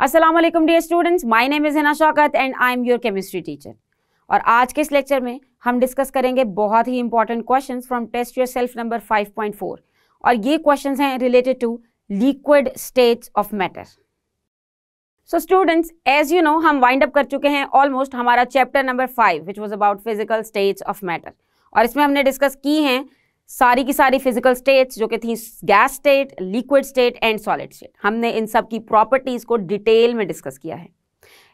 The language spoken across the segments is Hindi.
अस्सलाम वालेकुम dear students, my name is Hina Shaukat and I am your chemistry teacher. और आज के इस लेक्चर में हम डिस्कस करेंगे बहुत ही important questions from test yourself number 5.4 और ये क्वेश्चंस हैं related to liquid states of matter. So students, as you know हम वाइंड अप कर चुके हैं ऑलमोस्ट हमारा chapter number 5 which was about physical states of matter और इसमें हमने डिस्कस की हैं सारी की सारी फिजिकल स्टेट्स जो कि थी gas state, liquid state and solid state. हमने इन सब की प्रॉपर्टीज को डिटेल में डिस्कस किया है।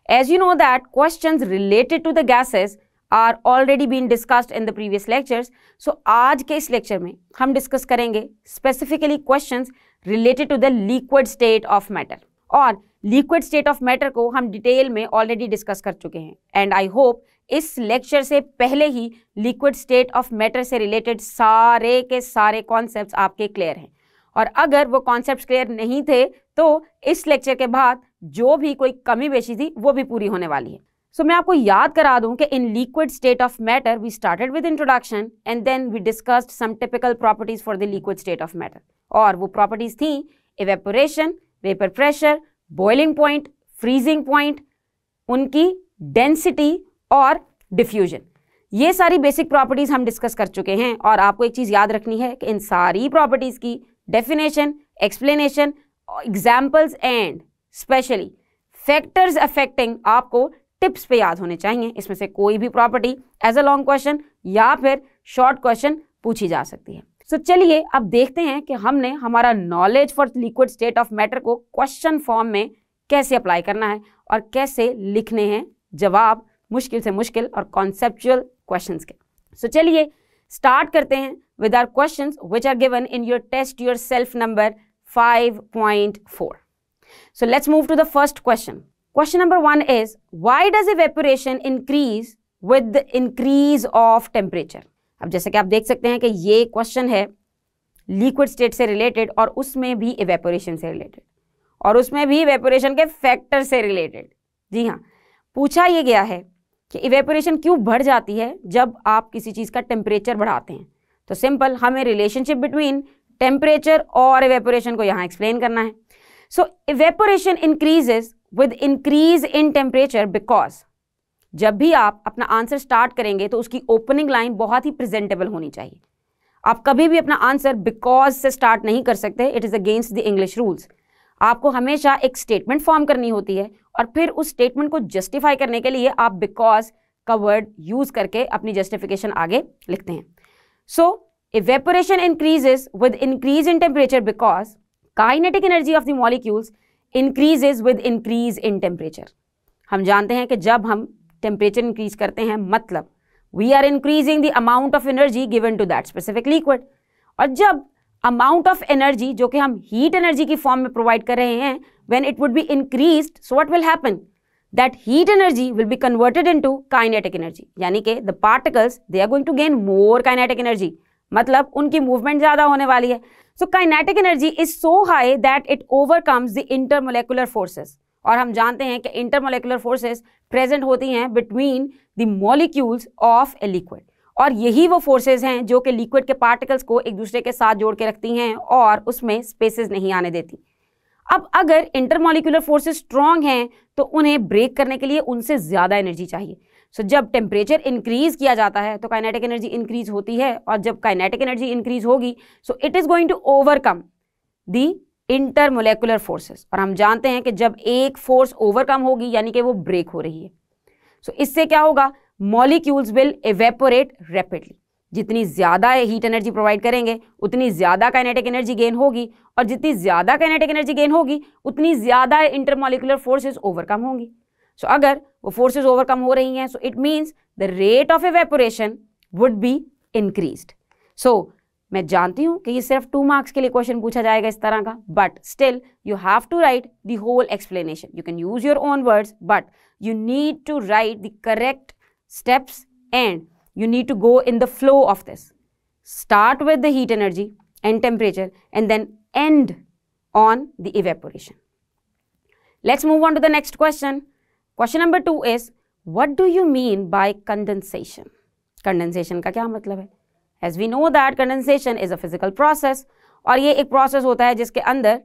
As you know that questions related to the gases are already been discussed in the previous lectures. So आज के इस लेक्चर में हम डिस्कस करेंगे specifically questions related to the liquid state of matter. और लिक्विड स्टेट ऑफ मैटर को हम डिटेल में ऑलरेडी डिस्कस कर चुके हैं एंड आई होप इस लेक्चर से पहले ही लिक्विड स्टेट ऑफ मैटर से रिलेटेड सारे के सारे कॉन्सेप्ट्स आपके क्लियर हैं। और अगर वो कॉन्सेप्ट्स क्लियर नहीं थे तो इस लेक्चर के बाद जो भी कोई कमी बेशी थी वो भी पूरी होने वाली है। सो मैं आपको याद करा दूं कि in liquid state of matter we started with introduction and then we discussed some typical properties for the liquid state of matter. और वो प्रॉपर्टीज थी evaporation, vapour pressure, boiling point, freezing point, उनकी डेंसिटी और डिफ्यूजन। ये सारी बेसिक प्रॉपर्टीज हम डिस्कस कर चुके हैं और आपको एक चीज़ याद रखनी है कि इन सारी प्रॉपर्टीज की definition, explanation, examples and specially factors affecting आपको टिप्स पे याद होने चाहिए। इसमें से कोई भी property as a long question या फिर शॉर्ट क्वेश्चन पूछी जा सकती है। सो चलिए अब देखते हैं कि हमने हमारा knowledge for liquid state of matter को क्वेश्चन फॉर्म में कैसे अप्लाई करना है और कैसे लिखने हैं जवाब मुश्किल से मुश्किल और कॉन्सेप्चुअल क्वेश्चंस के। सो चलिए स्टार्ट करते हैं with our questions which are given in your test yourself number 5.4। So let's move to the first question. Question number 1 is why does evaporation increase with the increase of temperature. अब जैसे कि आप देख सकते हैं कि ये क्वेश्चन है लिक्विड स्टेट से रिलेटेड और उसमें भी इवेपोरेशन से रिलेटेड और उसमें भी इवेपोरेशन के फैक्टर से रिलेटेड। जी हाँ, पूछा ये गया है कि इवेपोरेशन क्यों बढ़ जाती है जब आप किसी चीज़ का टेम्परेचर बढ़ाते हैं। तो सिंपल हमें रिलेशनशिप बिटवीन टेम्परेचर और इवेपोरेशन को यहाँ एक्सप्लेन करना है। So evaporation increases with increase in temperature because जब भी आप अपना आंसर स्टार्ट करेंगे तो उसकी ओपनिंग लाइन बहुत ही प्रेजेंटेबल होनी चाहिए। आप कभी भी अपना आंसर बिकॉज से स्टार्ट नहीं कर सकते, it is against the English rules. आपको हमेशा एक स्टेटमेंट फॉर्म करनी होती है और फिर उस स्टेटमेंट को जस्टिफाई करने के लिए आप बिकॉज का वर्ड यूज करके अपनी जस्टिफिकेशन आगे लिखते हैं। So evaporation increases with increase in temperature because kinetic energy of the molecules increases with increase in temperature. हम जानते हैं कि जब हम टेम्परेचर इंक्रीज करते हैं मतलब we are increasing the amount of energy given to that specific liquid. और जब अमाउंट ऑफ एनर्जी जो कि हम हीट एनर्जी की फॉर्म में प्रोवाइड कर रहे हैं when it would be increased, so what will happen? That heat energy will be converted into kinetic energy. यानी कि the particles they are going to gain more kinetic energy. मतलब उनकी मूवमेंट ज़्यादा होने वाली है। So kinetic energy is so high that it overcomes the intermolecular forces. और हम जानते हैं कि intermolecular forces present होती हैं between the molecules of a liquid. और यही वो फोर्सेज हैं जो कि लिक्विड के पार्टिकल्स को एक दूसरे के साथ जोड़ के रखती हैं और उसमें स्पेसेस नहीं आने देती। अब अगर इंटरमॉलिक्यूलर फोर्सेस स्ट्रॉन्ग हैं तो उन्हें ब्रेक करने के लिए उनसे ज़्यादा एनर्जी चाहिए। सो जब टेम्परेचर इंक्रीज किया जाता है तो काइनेटिक एनर्जी इंक्रीज होती है और जब काइनेटिक एनर्जी इंक्रीज होगी so it is going to overcome the intermolecular forces. और हम जानते हैं कि जब एक फोर्स ओवरकम होगी यानी कि वो ब्रेक हो रही है। सो इससे क्या होगा, मॉलिक्यूल्स विल इवेपोरेट रैपिडली। जितनी ज़्यादा हीट एनर्जी प्रोवाइड करेंगे उतनी ज़्यादा काइनेटिक एनर्जी गेन होगी और जितनी ज़्यादा काइनेटिक एनर्जी गेन होगी उतनी ज़्यादा इंटरमॉलिक्यूलर फोर्सेस ओवरकम होंगी। सो अगर वो फोर्सेस ओवरकम हो रही हैं so it means the rate of evaporation would be increased. So मैं जानती हूँ कि ये सिर्फ 2 मार्क्स के लिए क्वेश्चन पूछा जाएगा इस तरह का, but still you have to write the whole explanation. You can use your own words but you need to write the correct steps and you need to go in the flow of this. Start with the heat energy and temperature and then end on the evaporation. Let's move on to the next question. Question number 2 is what do you mean by condensation? Condensation का क्या मतलब है? As we know that condensation is a physical process और ये एक process होता है जिसके अंदर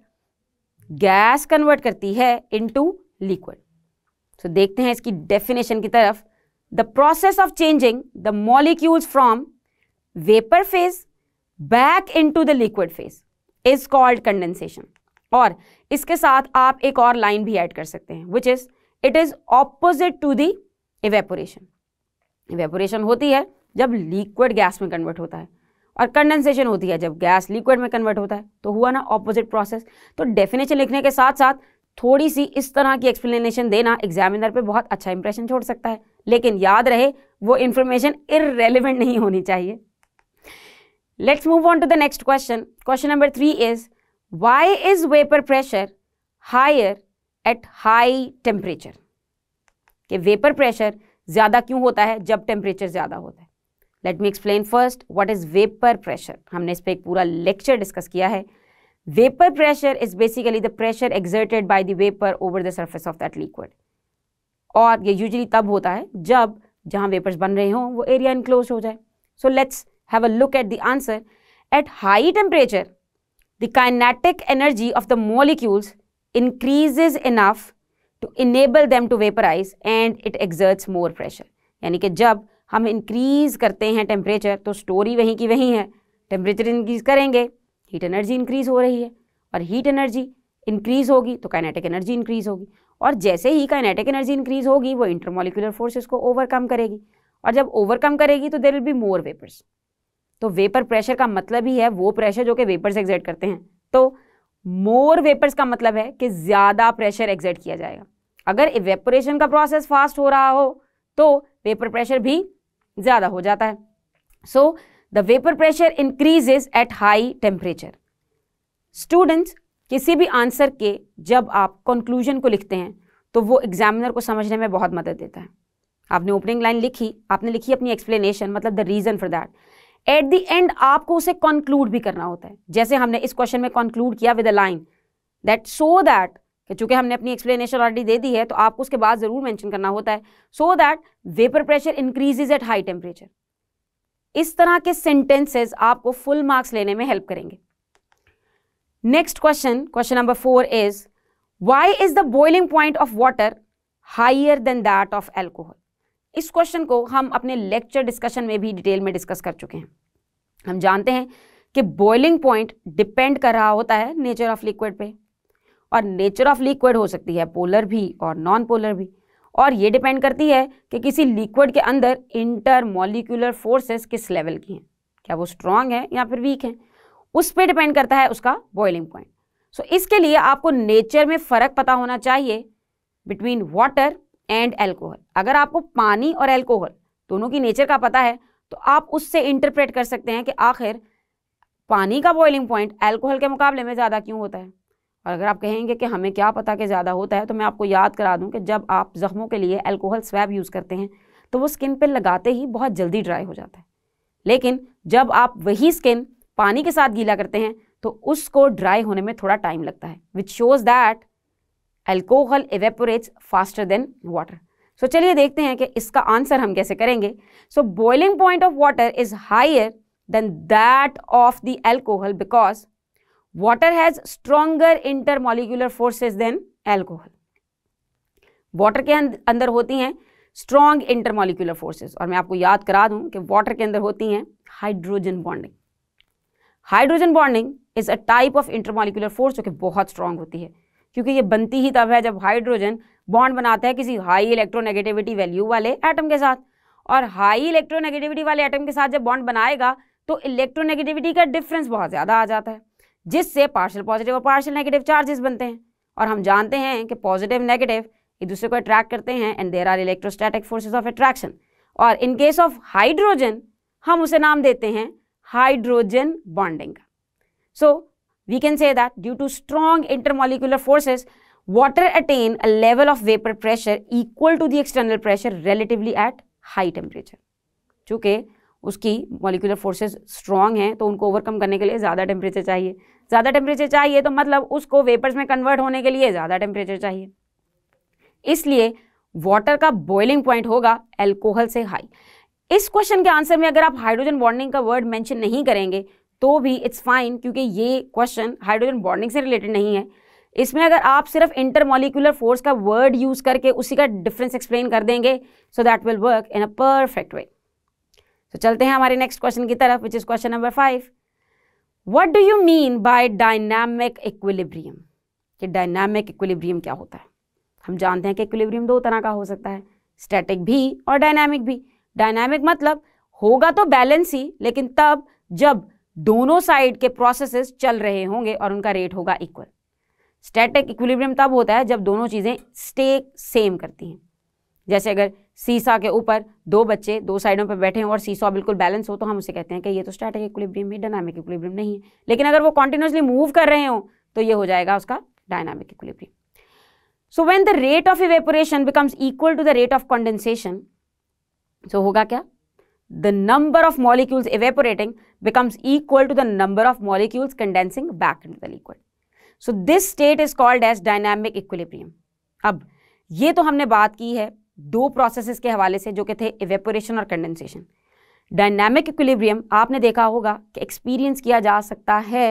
गैस कन्वर्ट करती है into लिक्विड। सो देखते हैं इसकी डेफिनेशन की तरफ। The process of changing the molecules from vapour phase back into the liquid phase is called condensation. और इसके साथ आप एक और लाइन भी ऐड कर सकते हैं, which is it is opposite to the evaporation. Evaporation होती है जब लिक्विड गैस में कन्वर्ट होता है, और कंडेंसेशन होती है जब गैस लिक्विड में कन्वर्ट होता है। तो हुआ ना ऑपोजिट प्रोसेस। तो डेफिनेशन लिखने के साथ साथ थोड़ी सी इस तरह की एक्सप्लेनेशन देना एग्जामिनर पे बहुत अच्छा इंप्रेशन छोड़ सकता है, लेकिन याद रहे वो इंफॉर्मेशन इररेलेवेंट नहीं होनी चाहिए। Let's move on to the next question. Question number 3 is why is vapour pressure higher at high temperature. कि वेपर प्रेशर ज्यादा क्यों होता है जब टेम्परेचर ज्यादा होता है। Let me explain first what is vapour pressure. हमने इस पर एक पूरा लेक्चर डिस्कस किया है। Vapour pressure is basically the pressure exerted by the vapour over the surface of that liquid. और ये यूजुअली तब होता है जब जहां वेपर्स बन रहे हों वो एरिया इनक्लोज हो जाए। So let's have a look at the answer. Eight high temperature the kinetic energy of the molecules increases enough to enable them to vaporize and it exerts more pressure। यानी कि जब हम इंक्रीज करते हैं टेम्परेचर तो स्टोरी वहीं की वहीं है। टेम्परेचर इंक्रीज करेंगे, हीट एनर्जी इंक्रीज हो रही है, और हीट एनर्जी इंक्रीज होगी तो काइनेटिक एनर्जी इंक्रीज होगी, और जैसे ही काइनेटिक एनर्जी इंक्रीज होगी वो इंटरमॉलिक्यूलर फोर्सेस को ओवरकम करेगी, और जब ओवरकम करेगी तो there will be more vapours. तो वेपर प्रेशर का मतलब ही है वो प्रेशर जो कि वेपर्स एक्सर्ट करते हैं। तो मोर वेपर्स का मतलब है कि ज्यादा प्रेशर एक्सर्ट किया जाएगा। अगर इवेपोरेशन का प्रोसेस फास्ट हो रहा हो तो वेपर प्रेशर भी ज्यादा हो जाता है। So the vapour pressure increases eight high temperature. Students, किसी भी आंसर के जब आप कंक्लूजन को लिखते हैं तो वो एग्जामिनर को समझने में बहुत मदद देता है। आपने ओपनिंग लाइन लिखी, आपने लिखी अपनी एक्सप्लेनेशन, मतलब the reason for that. At the end आपको उसे कंक्लूड भी करना होता है, जैसे हमने इस क्वेश्चन में कंक्लूड किया with a line that so that, कि चूंकि हमने अपनी एक्सप्लेनेशन ऑलरेडी दे दी है तो आपको उसके बाद जरूर मेंशन करना होता है so that vapour pressure increases at high temperature. इस तरह के सेंटेंसेस आपको फुल मार्क्स लेने में हेल्प करेंगे। Next question, question number 4 is why is the boiling point of water higher than that of alcohol. इस क्वेश्चन को हम अपने लेक्चर डिस्कशन में भी डिटेल में डिस्कस कर चुके हैं। हम जानते हैं कि बॉइलिंग पॉइंट डिपेंड कर रहा होता है नेचर ऑफ लिक्विड पे, और नेचर ऑफ लिक्विड हो सकती है पोलर भी और नॉन पोलर भी, और ये डिपेंड करती है कि किसी लिक्विड के अंदर इंटरमॉलिक्यूलर फोर्सेस किस लेवल की हैं, क्या वो स्ट्रांग है या फिर वीक हैं, उस पर डिपेंड करता है उसका बॉइलिंग पॉइंट। सो इसके लिए आपको नेचर में फ़र्क पता होना चाहिए बिटवीन वाटर एंड एल्कोहल। अगर आपको पानी और एल्कोहल दोनों की नेचर का पता है तो आप उससे इंटरप्रेट कर सकते हैं कि आखिर पानी का बॉइलिंग पॉइंट एल्कोहल के मुकाबले में ज़्यादा क्यों होता है। और अगर आप कहेंगे कि हमें क्या पता कि ज़्यादा होता है, तो मैं आपको याद करा दूं कि जब आप ज़ख्मों के लिए एल्कोहल स्वैब यूज़ करते हैं तो वो स्किन पे लगाते ही बहुत जल्दी ड्राई हो जाता है, लेकिन जब आप वही स्किन पानी के साथ गीला करते हैं तो उसको ड्राई होने में थोड़ा टाइम लगता है, which shows that alcohol evaporates faster than water. So चलिए देखते हैं कि इसका आंसर हम कैसे करेंगे। So boiling point of water is higher than that of the alcohol because water has stronger intermolecular forces than alcohol. Water के अंदर होती हैं स्ट्रॉन्ग इंटरमॉलिक्यूलर फोर्सेस, और मैं आपको याद करा दूं कि वाटर के अंदर होती हैं hydrogen bonding. Hydrogen bonding is a type of intermolecular force जो कि बहुत स्ट्रॉन्ग होती है, क्योंकि ये बनती ही तब है जब हाइड्रोजन बॉन्ड बनाता है किसी हाई इलेक्ट्रोनेगेटिविटी वैल्यू वाले एटम के साथ, और हाई इलेक्ट्रोनेगेटिविटी वाले एटम के साथ जब बॉन्ड बनाएगा तो इलेक्ट्रोनेगेटिविटी का डिफरेंस बहुत ज़्यादा आ जाता है, जिससे पार्शियल पॉजिटिव और पार्शियल नेगेटिव चार्जेस बनते हैं। और हम जानते हैं कि पॉजिटिव नेगेटिव एक दूसरे को अट्रैक्ट करते हैं and there are electrostatic forces of attraction, और इन केस ऑफ हाइड्रोजन हम उसे नाम देते हैं hydrogen bonding. So we can say that due to strong intermolecular forces water attain a level of vapor pressure equal to the external pressure relatively at high temperature। चूँकि उसकी molecular forces strong हैं तो उनको overcome करने के लिए ज़्यादा टेम्परेचर चाहिए, ज़्यादा टेम्परेचर चाहिए तो मतलब उसको वेपर्स में कन्वर्ट होने के लिए ज़्यादा टेम्परेचर चाहिए, इसलिए वाटर का बॉइलिंग पॉइंट होगा एल्कोहल से हाई। इस क्वेश्चन के आंसर में अगर आप हाइड्रोजन बॉन्डिंग का वर्ड मेंशन नहीं करेंगे तो भी इट्स फाइन, क्योंकि ये क्वेश्चन हाइड्रोजन बॉन्डिंग से रिलेटेड नहीं है, इसमें अगर आप सिर्फ इंटरमॉलिक्यूलर फोर्स का वर्ड यूज करके उसी का डिफरेंस एक्सप्लेन कर देंगे, सो that will work in a perfect way. तो चलते हैं हमारे नेक्स्ट क्वेश्चन की तरफ, which is question number 5। What do you mean by dynamic equilibrium? कि डायनामिक इक्विलिब्रियम क्या होता है? हम जानते हैं कि इक्विलिब्रियम दो तरह का हो सकता है, स्टैटिक भी और डायनामिक भी। डायनामिक मतलब होगा तो बैलेंस ही, लेकिन तब जब दोनों साइड के प्रोसेसेस चल रहे होंगे और उनका रेट होगा इक्वल। स्टैटिक इक्विलिब्रियम तब होता है जब दोनों चीज़ें स्टे सेम करती हैं। जैसे अगर सीसा के ऊपर दो बच्चे दो साइडों पर बैठे हों और सीसा बिल्कुल बैलेंस हो, तो हम उसे कहते हैं कि ये तो स्टैटिक इक्विलिब्रियम है, डायनामिक इक्विलिब्रियम नहीं है। लेकिन अगर वो कॉन्टिन्यूसली मूव कर रहे हो तो ये हो जाएगा उसका dynamic equilibrium. So when the rate of evaporation becomes equal to the rate of condensation, तो होगा क्या? The number of molecules evaporating becomes equal to the number of molecules condensing back into the liquid. So this state is called as dynamic equilibrium. अब ये तो हमने बात की है दो प्रोसेसेस के हवाले से जो कि थे इवेपोरेशन और कंडेंसेशन। डायनामिक इक्विलिब्रियम आपने देखा होगा कि एक्सपीरियंस किया जा सकता है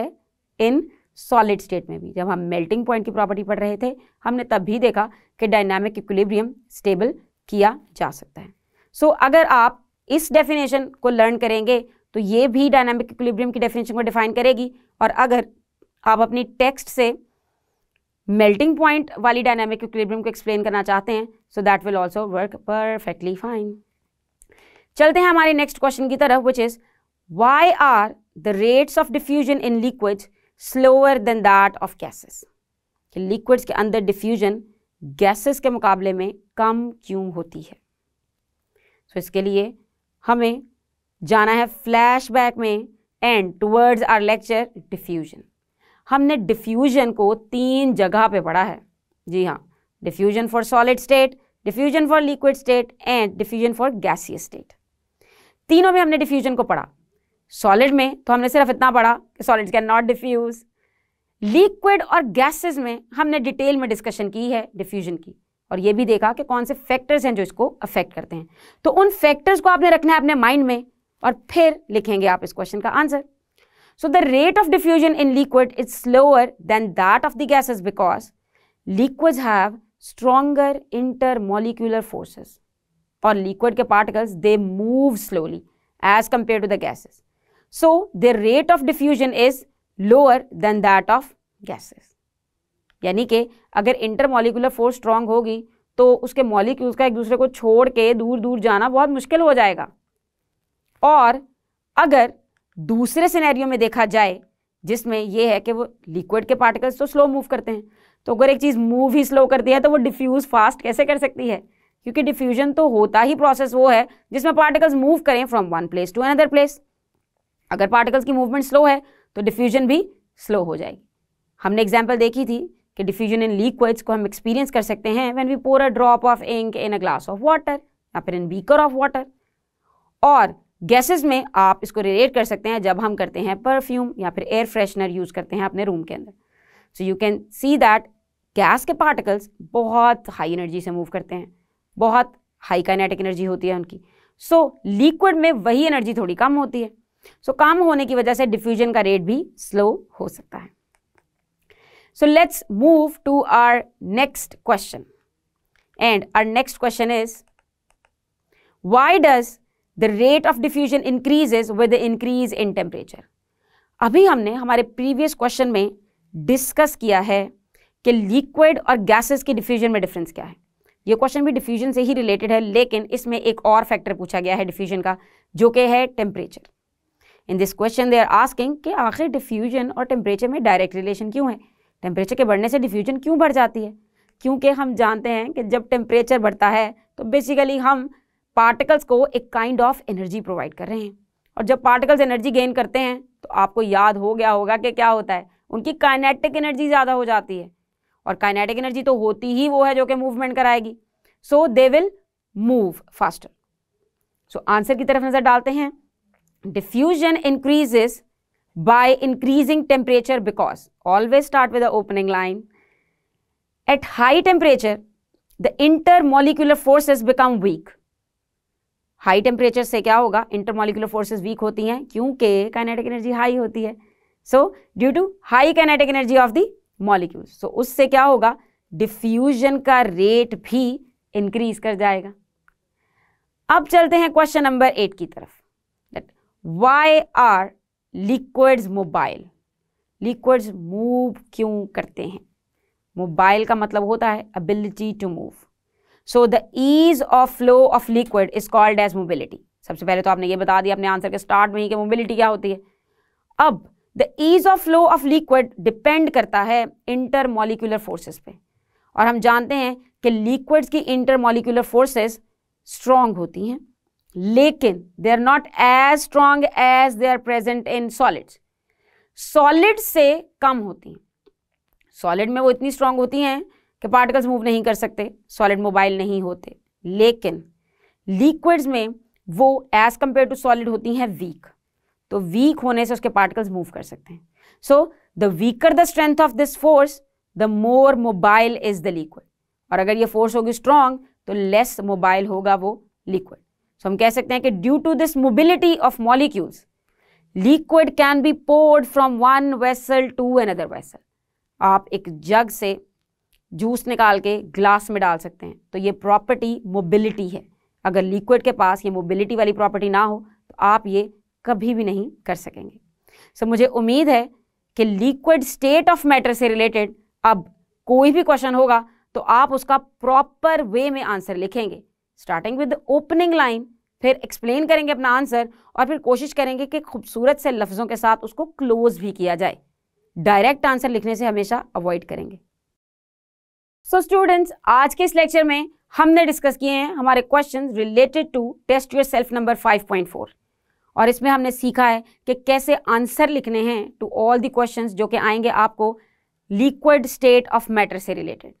इन सॉलिड स्टेट में भी। जब हम मेल्टिंग पॉइंट की प्रॉपर्टी पढ़ रहे थे हमने तब भी देखा कि डायनामिक इक्विलिब्रियम स्टेबल किया जा सकता है। सो अगर आप इस डेफिनेशन को लर्न करेंगे तो ये भी डायनामिक इक्विलिब्रियम की डेफिनेशन को डिफाइन करेगी, और अगर आप अपनी टेक्स्ट से मेल्टिंग पॉइंट वाली डायनामिक इक्विलिब्रियम को एक्सप्लेन करना चाहते हैं, so that will also work perfectly fine. चलते हैं हमारे नेक्स्ट क्वेश्चन की तरफ, which is why are the rates of diffusion in liquids slower than that of gases? कि लिक्विड्स के अंदर डिफ्यूजन गैसेस के मुकाबले में कम क्यों होती है? तो इसके लिए हमें जाना है फ्लैशबैक में and towards our lecture diffusion. हमने डिफ्यूजन को 3 जगह पे पढ़ा है। जी हाँ, diffusion for solid state, diffusion for liquid state and diffusion for gaseous state. तीनों में हमने डिफ्यूजन को पढ़ा। सॉलिड में तो हमने सिर्फ इतना पढ़ा कि solids can not diffuse. Liquid और गैसेस में हमने डिटेल में डिस्कशन की है डिफ्यूजन की, और ये भी देखा कि कौन से फैक्टर्स हैं जो इसको अफेक्ट करते हैं। तो उन फैक्टर्स को आपने रखना है अपने माइंड में और फिर लिखेंगे आप इस क्वेश्चन का answer. So the rate of diffusion in liquid is slower than that of the gases because liquids have stronger intermolecular forces, और लिक्विड के particles they move slowly as compare to the gases, so the rate of diffusion is lower than that of gases. यानी कि अगर इंटरमॉलिक्यूलर फोर्स स्ट्रांग होगी तो उसके मॉलिक्यूल्स का एक दूसरे को छोड़ के दूर दूर जाना बहुत मुश्किल हो जाएगा। और अगर दूसरे सिनेरियो में देखा जाए जिसमें यह है कि वो लिक्विड के पार्टिकल्स तो स्लो मूव करते हैं, तो अगर एक चीज़ मूव ही स्लो करती है तो वो डिफ्यूज फास्ट कैसे कर सकती है? क्योंकि डिफ्यूजन तो होता ही प्रोसेस वो है जिसमें पार्टिकल्स मूव करें from one place to another place. अगर पार्टिकल्स की मूवमेंट स्लो है तो डिफ्यूजन भी स्लो हो जाएगी। हमने एग्जाम्पल देखी थी कि डिफ्यूजन इन लिक्विड्स को हम एक्सपीरियंस कर सकते हैं when we pour a drop of ink in a glass of water या फिर इन बीकर ऑफ वाटर। और गैसेस में आप इसको रिलेट कर सकते हैं जब हम करते हैं परफ्यूम या फिर एयर फ्रेशनर यूज करते हैं अपने रूम के अंदर। So you can see that gas के पार्टिकल्स बहुत हाई एनर्जी से मूव करते हैं, बहुत हाई काइनेटिक एनर्जी होती है उनकी। सो लिक्विड में वही एनर्जी थोड़ी कम होती है। सो कम होने की वजह से डिफ्यूजन का रेट भी स्लो हो सकता है। So let's move to our next question, and our next question is why does the rate of diffusion increases with the increase in temperature? अभी हमने हमारे previous question में डिस्कस किया है कि लिक्विड और गैसेस की डिफ्यूजन में डिफरेंस क्या है। ये क्वेश्चन भी डिफ्यूजन से ही रिलेटेड है, लेकिन इसमें एक और फैक्टर पूछा गया है डिफ्यूजन का, जो कि है temperature. In this question they are asking कि आखिर डिफ्यूजन और टेम्परेचर में डायरेक्ट रिलेशन क्यों है? टेम्परेचर के बढ़ने से डिफ्यूजन क्यों बढ़ जाती है? क्योंकि हम जानते हैं कि जब टेम्परेचर बढ़ता है तो बेसिकली हम पार्टिकल्स को एक काइंड ऑफ एनर्जी प्रोवाइड कर रहे हैं, और जब पार्टिकल्स एनर्जी गेन करते हैं तो आपको याद हो गया होगा कि क्या होता है, उनकी काइनेटिक एनर्जी ज़्यादा हो जाती है, और काइनेटिक एनर्जी तो होती ही वो है जो कि मूवमेंट कराएगी। So they will move faster. So answer की तरफ नज़र डालते हैं। Diffusion increases by increasing temperature because always start with the opening line. At high temperature, the intermolecular forces become weak. High temperature से क्या होगा? Intermolecular forces weak होती हैं क्योंकि kinetic energy high होती है. So due to high kinetic energy of the molecules. So उससे क्या होगा, डिफ्यूजन का रेट भी इंक्रीज कर जाएगा। अब चलते हैं क्वेश्चन नंबर 8 की तरफ। Why are liquids mobile? Liquids move क्यों करते हैं? मोबाइल का मतलब होता है ability to move. So the ease of flow of liquid is called as mobility. सबसे पहले तो आपने ये बता दिया अपने आंसर के स्टार्ट में ही कि मोबिलिटी क्या होती है। अब the ease of flow of liquid depend करता है इंटरमॉलिक्यूलर फोर्सेस पे, और हम जानते हैं कि लिक्विड्स की इंटरमॉलिक्यूलर फोर्सेस स्ट्रॉन्ग होती हैं, लेकिन they are not as strong as they are present in solids. Solid से कम होती हैं। सॉलिड में वो इतनी स्ट्रॉन्ग होती हैं कि पार्टिकल्स मूव नहीं कर सकते, सॉलिड मोबाइल नहीं होते, लेकिन लिक्विड्स में वो एज कंपेयर टू सॉलिड होती हैं वीक। तो वीक होने से उसके पार्टिकल्स मूव कर सकते हैं। So the weaker the strength of this force the more mobile is the liquid. और अगर ये फोर्स होगी स्ट्रॉन्ग तो लेस मोबाइल होगा वो लिक्विड। सो हम कह सकते हैं कि due to this mobility of molecules liquid can be poured from one vessel to another vessel. आप एक जग से जूस निकाल के ग्लास में डाल सकते हैं, तो ये प्रॉपर्टी मोबिलिटी है। अगर लिक्विड के पास ये मोबिलिटी वाली प्रॉपर्टी ना हो तो आप ये कभी भी नहीं कर सकेंगे। सो मुझे उम्मीद है कि लिक्विड स्टेट ऑफ मैटर से रिलेटेड अब कोई भी क्वेश्चन होगा तो आप उसका प्रॉपर वे में आंसर लिखेंगे, स्टार्टिंग विद ओपनिंग लाइन, फिर एक्सप्लेन करेंगे अपना आंसर और फिर कोशिश करेंगे कि खूबसूरत से लफ्ज़ों के साथ उसको क्लोज भी किया जाए। डायरेक्ट आंसर लिखने से हमेशा अवॉइड करेंगे। सो स्टूडेंट्स, आज के इस लेक्चर में हमने डिस्कस किए हैं हमारे questions related to test yourself number 5.4, और इसमें हमने सीखा है कि कैसे आंसर लिखने हैं टू ऑल द क्वेश्चंस जो कि आएंगे आपको लिक्विड स्टेट ऑफ मैटर से रिलेटेड।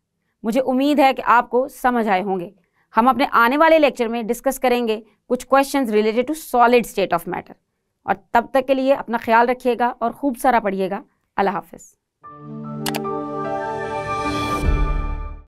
मुझे उम्मीद है कि आपको समझ आए होंगे। हम अपने आने वाले लेक्चर में डिस्कस करेंगे कुछ questions related to solid state of matter, और तब तक के लिए अपना ख्याल रखिएगा और खूब सारा पढ़िएगा। अल्लाह हाफिज़।